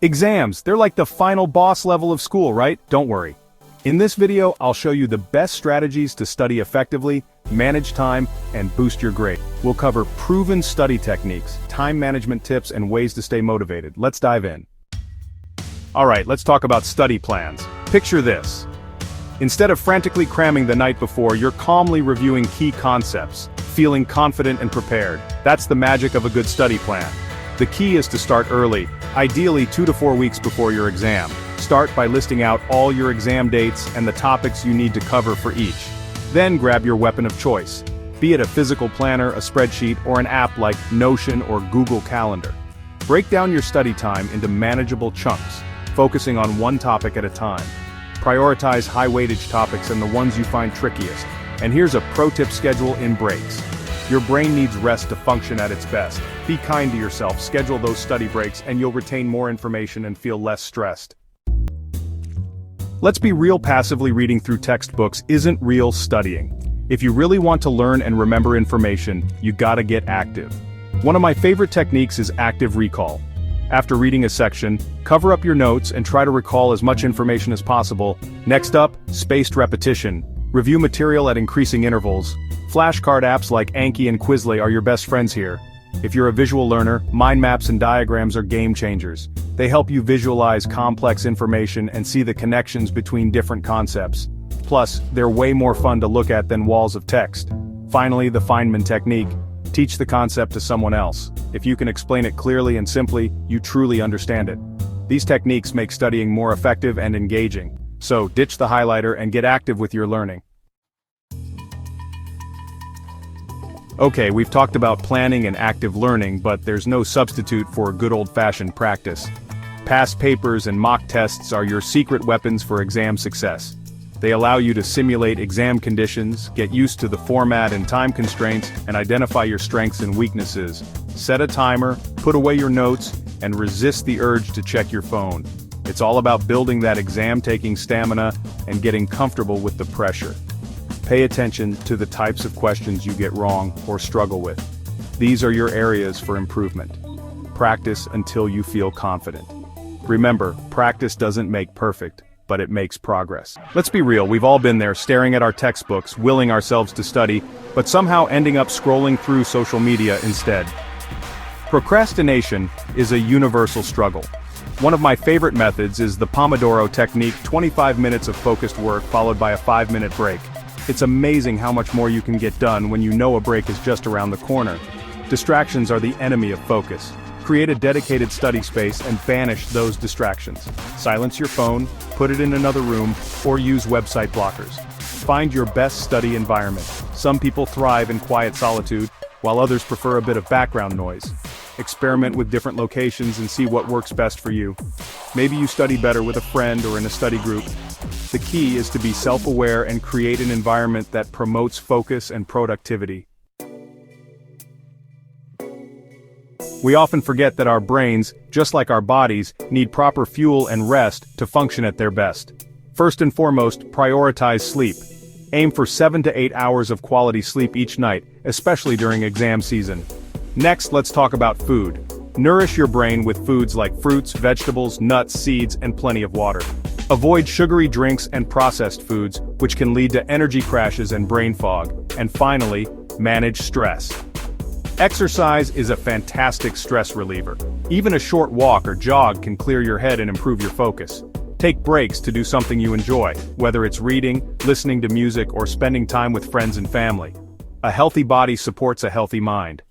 Exams, they're like the final boss level of school, right? Don't worry. In this video, I'll show you the best strategies to study effectively, manage time, and boost your grade. We'll cover proven study techniques, time management tips, and ways to stay motivated. Let's dive in. Alright, let's talk about study plans. Picture this. Instead of frantically cramming the night before, you're calmly reviewing key concepts, feeling confident and prepared. That's the magic of a good study plan. The key is to start early, ideally 2 to 4 weeks before your exam. Start by listing out all your exam dates and the topics you need to cover for each. Then grab your weapon of choice, be it a physical planner, a spreadsheet, or an app like Notion or Google Calendar. Break down your study time into manageable chunks, focusing on one topic at a time. Prioritize high-weightage topics and the ones you find trickiest. And here's a pro-tip: schedule in breaks. Your brain needs rest to function at its best. Be kind to yourself, schedule those study breaks, and you'll retain more information and feel less stressed. Let's be real, passively reading through textbooks isn't real studying. If you really want to learn and remember information, you gotta get active. One of my favorite techniques is active recall. After reading a section, cover up your notes and try to recall as much information as possible. Next up, spaced repetition. Review material at increasing intervals. Flashcard apps like Anki and Quizlet are your best friends here. If you're a visual learner, mind maps and diagrams are game changers. They help you visualize complex information and see the connections between different concepts. Plus, they're way more fun to look at than walls of text. Finally, the Feynman technique. Teach the concept to someone else. If you can explain it clearly and simply, you truly understand it. These techniques make studying more effective and engaging. So, ditch the highlighter and get active with your learning. Okay, we've talked about planning and active learning, but there's no substitute for good old-fashioned practice. Past papers and mock tests are your secret weapons for exam success. They allow you to simulate exam conditions, get used to the format and time constraints, and identify your strengths and weaknesses. Set a timer, put away your notes, and resist the urge to check your phone. It's all about building that exam-taking stamina and getting comfortable with the pressure. Pay attention to the types of questions you get wrong or struggle with. These are your areas for improvement. Practice until you feel confident. Remember, practice doesn't make perfect, but it makes progress. Let's be real, we've all been there, staring at our textbooks, willing ourselves to study, but somehow ending up scrolling through social media instead. Procrastination is a universal struggle. One of my favorite methods is the Pomodoro technique: 25 minutes of focused work followed by a 5-minute break. It's amazing how much more you can get done when you know a break is just around the corner. Distractions are the enemy of focus. Create a dedicated study space and banish those distractions. Silence your phone, put it in another room, or use website blockers. Find your best study environment. Some people thrive in quiet solitude, while others prefer a bit of background noise. Experiment with different locations and see what works best for you. Maybe you study better with a friend or in a study group. The key is to be self-aware and create an environment that promotes focus and productivity. We often forget that our brains, just like our bodies, need proper fuel and rest to function at their best. First and foremost, prioritize sleep. Aim for 7 to 8 hours of quality sleep each night, especially during exam season. Next, let's talk about food. Nourish your brain with foods like fruits, vegetables, nuts, seeds, and plenty of water. Avoid sugary drinks and processed foods, which can lead to energy crashes and brain fog. And finally, manage stress. Exercise is a fantastic stress reliever. Even a short walk or jog can clear your head and improve your focus. Take breaks to do something you enjoy, whether it's reading, listening to music, or spending time with friends and family. A healthy body supports a healthy mind.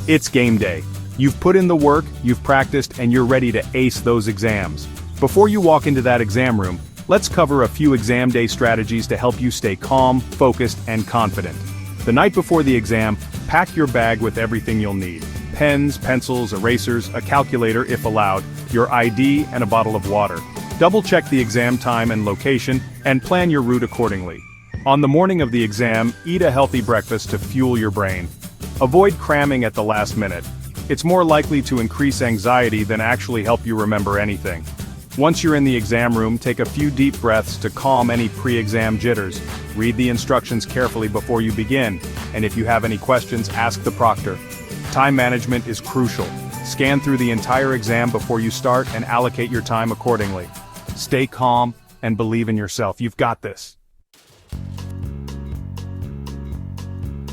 It's game day. You've put in the work, you've practiced, and you're ready to ace those exams. Before you walk into that exam room, let's cover a few exam day strategies to help you stay calm, focused, and confident. The night before the exam, pack your bag with everything you'll need. Pens, pencils, erasers, a calculator if allowed, your ID, and a bottle of water. Double-check the exam time and location, and plan your route accordingly. On the morning of the exam, eat a healthy breakfast to fuel your brain. Avoid cramming at the last minute. It's more likely to increase anxiety than actually help you remember anything. Once you're in the exam room, take a few deep breaths to calm any pre-exam jitters. Read the instructions carefully before you begin, and if you have any questions, ask the proctor. Time management is crucial. Scan through the entire exam before you start and allocate your time accordingly. Stay calm and believe in yourself. You've got this.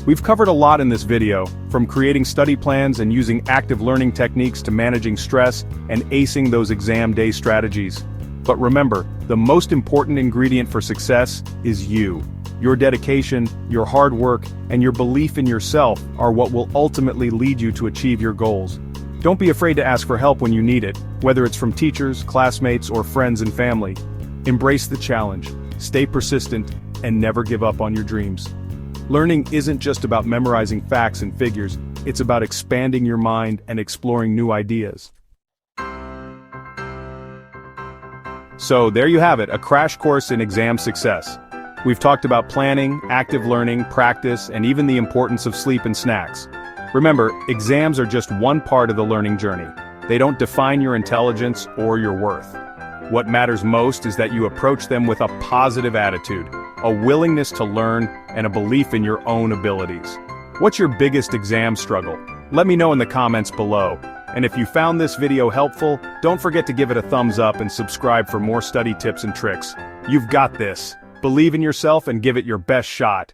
We've covered a lot in this video, from creating study plans and using active learning techniques to managing stress and acing those exam day strategies. But remember, the most important ingredient for success is you. Your dedication, your hard work, and your belief in yourself are what will ultimately lead you to achieve your goals. Don't be afraid to ask for help when you need it, whether it's from teachers, classmates, or friends and family. Embrace the challenge, stay persistent, and never give up on your dreams. Learning isn't just about memorizing facts and figures, it's about expanding your mind and exploring new ideas. So there you have it, a crash course in exam success. We've talked about planning, active learning, practice, and even the importance of sleep and snacks. Remember, exams are just one part of the learning journey. They don't define your intelligence or your worth. What matters most is that you approach them with a positive attitude, a willingness to learn, and a belief in your own abilities. What's your biggest exam struggle? Let me know in the comments below. And if you found this video helpful, don't forget to give it a thumbs up and subscribe for more study tips and tricks. You've got this. Believe in yourself and give it your best shot.